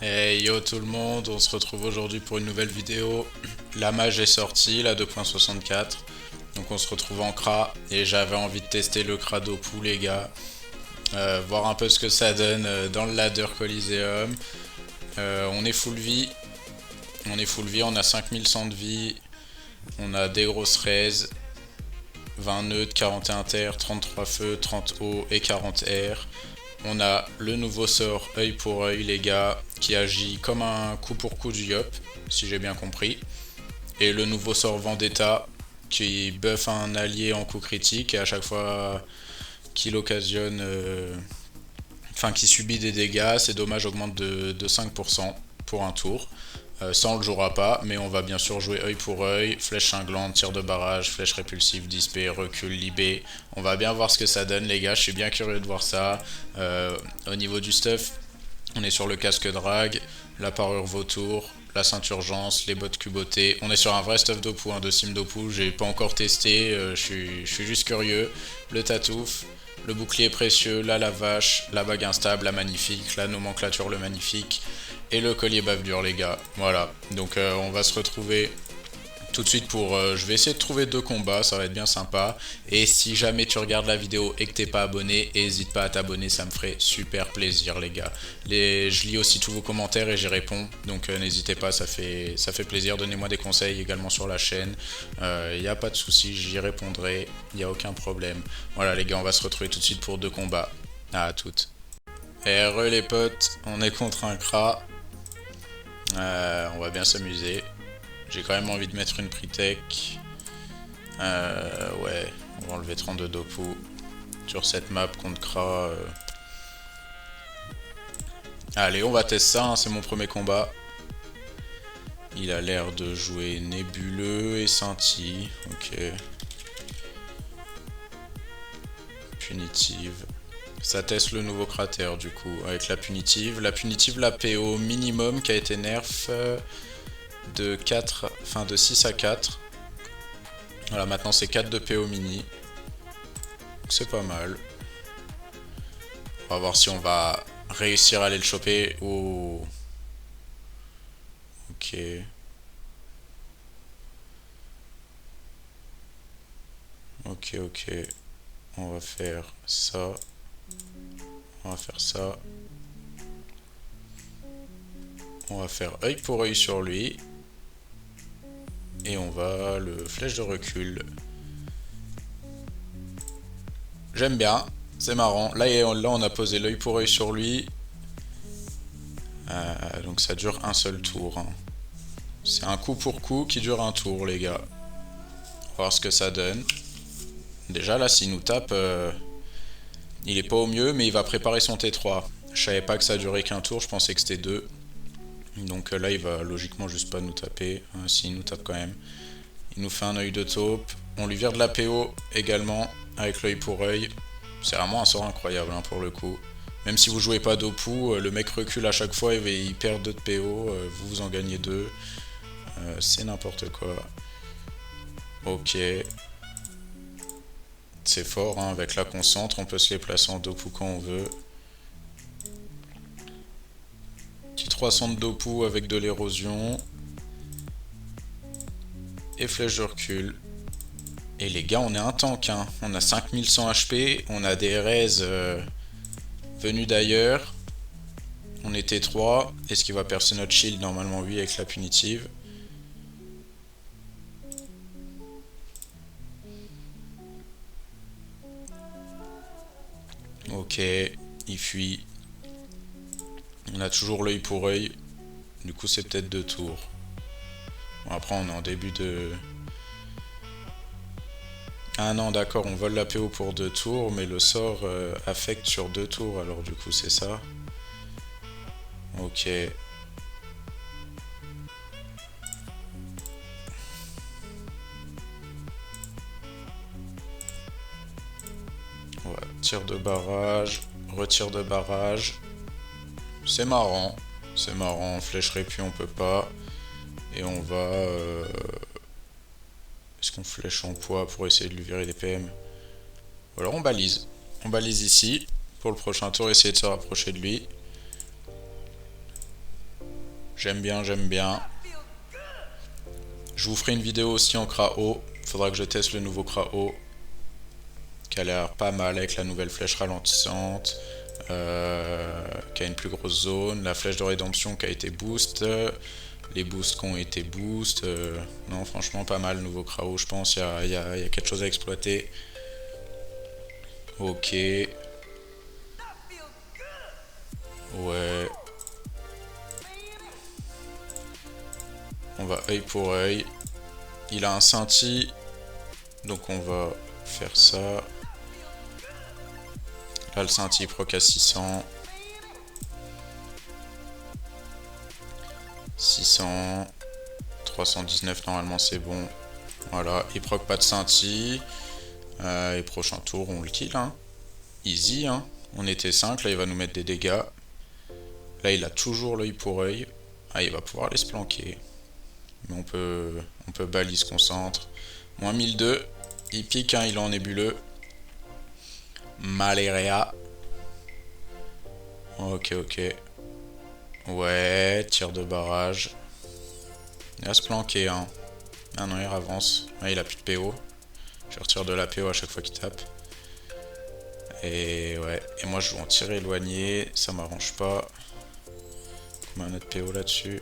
Hey yo tout le monde, on se retrouve aujourd'hui pour une nouvelle vidéo. La mage est sortie, la 2.64. Donc on se retrouve en CRA et j'avais envie de tester le CRA d'Opu les gars. Voir un peu ce que ça donne dans le ladder Coliseum. On est full vie. On a 5100 de vie. On a des grosses raises. 20 neutres, 41 terre, 33 feux, 30 eau et 40 air. On a le nouveau sort œil pour œil les gars qui agit comme un coup pour coup du Yop si j'ai bien compris. Et le nouveau sort Vendetta qui buff un allié en coup critique et à chaque fois qu'il occasionne enfin qui subit des dégâts, ses dommages augmentent de 5% pour un tour. Ça on le jouera pas, mais on va bien sûr jouer œil pour œil, flèche cinglante, tir de barrage, flèche répulsive, dispé, recul, libé. On va bien voir ce que ça donne les gars, je suis bien curieux de voir ça. Au niveau du stuff, on est sur le casque drag, la parure vautour, la ceinture urgence, les bottes cubotées. On est sur un vrai stuff d'Opu, de sim d'Opu, j'ai pas encore testé, je suis juste curieux. Le tatouf, le bouclier précieux, la lavache, la bague instable, la magnifique, la nomenclature le magnifique et le collier bavure les gars. Voilà, donc on va se retrouver tout de suite pour... je vais essayer de trouver deux combats, ça va être bien sympa. Et si jamais tu regardes la vidéo et que t'es pas abonné, n'hésite pas à t'abonner, ça me ferait super plaisir les gars. Je lis aussi tous vos commentaires et j'y réponds, donc n'hésitez pas, ça fait plaisir. Donnez-moi des conseils également sur la chaîne, il n'y a pas de souci, j'y répondrai, il n'y a aucun problème. Voilà les gars, on va se retrouver tout de suite pour deux combats. À toutes. Et re les potes, on est contre un CRA, on va bien s'amuser. J'ai quand même envie de mettre une Pritech. Ouais, on va enlever 32 Dopu sur cette map contre Kra. Allez, on va tester ça, hein, c'est mon premier combat. Il a l'air de jouer nébuleux et scintille. Ok. Punitive. Ça teste le nouveau cratère du coup avec la punitive. La punitive, la PO minimum qui a été nerf de 4, enfin de 6 à 4. Voilà, maintenant c'est 4 de PO mini. C'est pas mal. On va voir si on va réussir à aller le choper. Oh. Ok. Ok, ok. On va faire ça. On va faire ça. On va faire œil pour œil sur lui. Et on va le flèche de recul. J'aime bien. C'est marrant. Là, on a posé l'œil pour œil sur lui. Donc ça dure un seul tour, hein. C'est un coup pour coup qui dure un tour, les gars. On va voir ce que ça donne. Déjà, là, s'il nous tape, il est pas au mieux, mais il va préparer son T3. Je savais pas que ça durait qu'un tour, je pensais que c'était deux. Donc là, il va logiquement juste pas nous taper. S'il nous tape quand même. Il nous fait un œil de taupe. On lui vire de la PO également, avec l'œil pour œil. C'est vraiment un sort incroyable, hein, pour le coup. Même si vous jouez pas d'Opu, le mec recule à chaque fois et il perd 2 de PO, vous en gagnez 2. C'est n'importe quoi. Ok. C'est fort, hein, avec la concentre, on peut se les placer en Dopu quand on veut. Petit 300 de Dopu avec de l'érosion. Et flèche de recul. Et les gars, on est un tank, hein. On a 5100 HP, on a des raises venus d'ailleurs. On était 3. Est-ce qu'il va percer notre shield? Normalement oui, avec la punitive. Ok, il fuit. On a toujours l'œil pour œil. Du coup, c'est peut-être 2 tours. Bon, après, on est en début de... Ah non, d'accord, on vole la PO pour 2 tours, mais le sort affecte sur 2 tours, alors du coup, c'est ça. Ok. Ouais, tir de barrage, retire de barrage. C'est marrant. C'est marrant, flèche répui, on peut pas. Et on va... Est-ce qu'on flèche en poids pour essayer de lui virer des PM? Ou alors on balise. On balise ici. Pour le prochain tour, essayer de se rapprocher de lui. J'aime bien, j'aime bien. Je vous ferai une vidéo aussi en Krao. Faudra que je teste le nouveau Krao. Qui a l'air pas mal avec la nouvelle flèche ralentissante. Qui a une plus grosse zone. La flèche de rédemption qui a été boost. Les boosts qui ont été boost. Non, franchement, pas mal le nouveau Krao. Je pense qu'il y a quelque chose à exploiter. Ok. Ouais. On va œil pour œil. Il a un scintille. Donc on va faire ça. Là le scintille proc à 600. 600. 319 normalement c'est bon. Voilà, il proc pas de scintille. Et prochain tour on le kill hein. Easy hein. On était 5, là il va nous mettre des dégâts. Là il a toujours l'œil pour œil. Ah il va pouvoir aller se planquer. Mais on peut bali se concentre. Moins 1002. Il pique, hein, il est en nébuleux. Malaria. Ok, ok. Ouais, tir de barrage. Il va se planquer, hein. Ah non, il avance. Ah, il a plus de PO. Je retire de la PO à chaque fois qu'il tape. Et ouais. Et moi, je joue en tir éloigné. Ça m'arrange pas. Combien on a de PO là-dessus?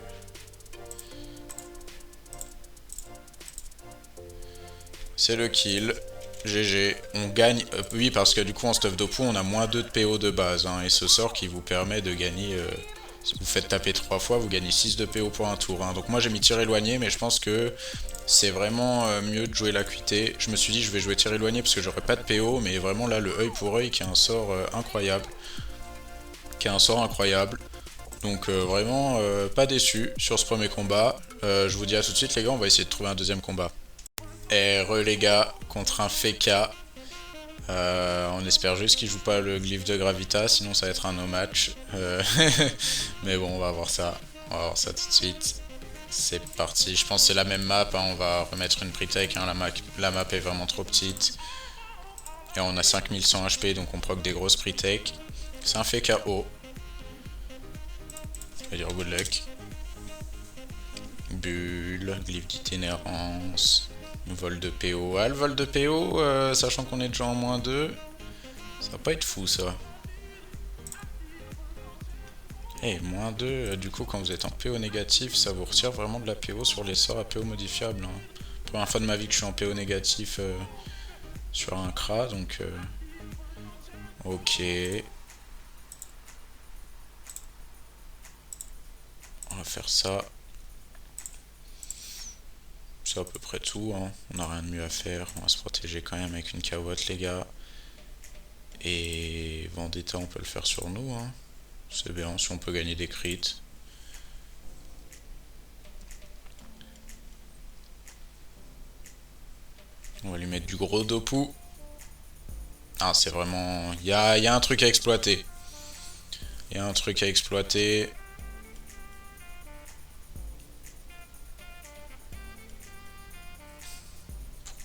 C'est le kill. GG. On gagne. Oui, parce que du coup, en stuff d'Opu, on a moins 2 de PO de base. Hein, et ce sort qui vous permet de gagner. Si vous faites taper 3 fois, vous gagnez 6 de PO pour un tour. Hein. Donc, moi, j'ai mis tir éloigné, mais je pense que c'est vraiment mieux de jouer l'acuité. Je me suis dit, je vais jouer tir éloigné parce que j'aurai pas de PO. Mais vraiment, là, le œil pour œil qui est un sort incroyable. Donc, vraiment, pas déçu sur ce premier combat. Je vous dis à tout de suite, les gars. On va essayer de trouver un deuxième combat. Et les gars, contre un Feka. On espère juste qu'il joue pas le glyphe de Gravita, sinon ça va être un no match. Mais bon, on va voir ça. On va voir ça tout de suite. C'est parti. Je pense que c'est la même map. Hein. On va remettre une pre-tech. Hein. La map est vraiment trop petite. Et on a 5100 HP, donc on proc des grosses pre-tech. C'est un Feka haut. Je vais dire good luck. Bulle, glyphe d'itinérance. Vol de PO. Ah, le vol de PO, sachant qu'on est déjà en moins 2, ça va pas être fou ça. Et moins 2, du coup, quand vous êtes en PO négatif, ça vous retire vraiment de la PO sur les sorts à PO modifiable. Hein. Première fois de ma vie que je suis en PO négatif sur un CRA, donc. Ok. On va faire ça. C'est à peu près tout, hein. On n'a rien de mieux à faire, on va se protéger quand même avec une cawotte les gars. Et Vendetta on peut le faire sur nous, hein. C'est bien si on peut gagner des crits. On va lui mettre du gros Dopu. Ah c'est vraiment... Il y a un truc à exploiter. Il y a un truc à exploiter.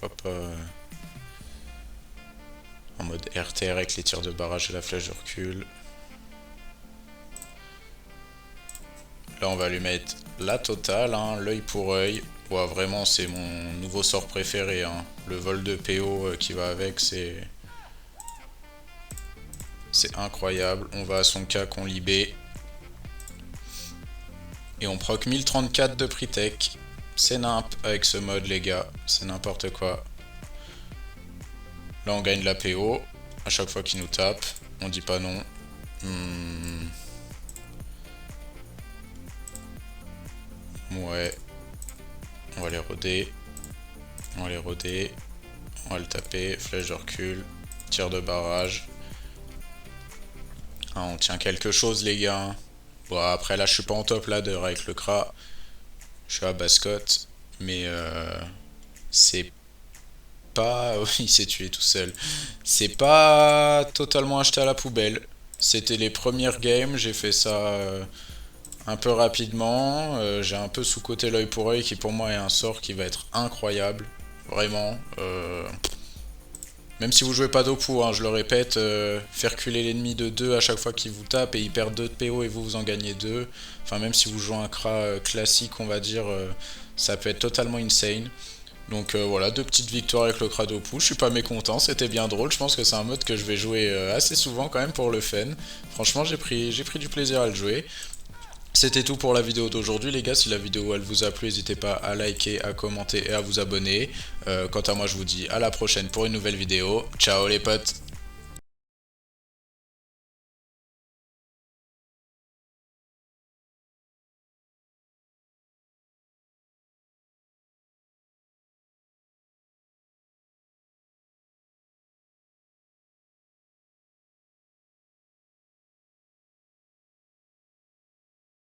Pourquoi pas... En mode RTR avec les tirs de barrage et la flèche de recul. Là on va lui mettre la totale, hein, l'œil pour œil. Ouais, vraiment c'est mon nouveau sort préféré. Hein. Le vol de PO qui va avec, c'est incroyable. On va à son cas qu'on libé. Et on proc 1034 de pre-tech. C'est nimp avec ce mode les gars. C'est n'importe quoi. Là on gagne la PO. À chaque fois qu'il nous tape. On dit pas non. Ouais. On va les roder. On va les roder. On va le taper. Flèche de recul. Tir de barrage. Ah, on tient quelque chose les gars. Bon après là je suis pas en top ladder avec le CRA. Je suis à Bascotte. Mais c'est pas... Oui, il s'est tué tout seul. C'est pas totalement acheté à la poubelle. C'était les premières games. J'ai fait ça un peu rapidement. J'ai un peu sous-coté l'œil pour œil qui pour moi est un sort qui va être incroyable. Vraiment. Même si vous jouez pas d'Opu, hein, je le répète, faire reculer l'ennemi de 2 à chaque fois qu'il vous tape et il perd 2 de PO et vous en gagnez 2. Enfin, même si vous jouez un Kra classique, on va dire, ça peut être totalement insane. Donc voilà, 2 petites victoires avec le Kra d'Opu, je suis pas mécontent, c'était bien drôle, je pense que c'est un mode que je vais jouer assez souvent quand même pour le fun. Franchement, j'ai pris du plaisir à le jouer. C'était tout pour la vidéo d'aujourd'hui les gars, si la vidéo elle vous a plu, n'hésitez pas à liker, à commenter et à vous abonner. Quant à moi je vous dis à la prochaine pour une nouvelle vidéo. Ciao les potes.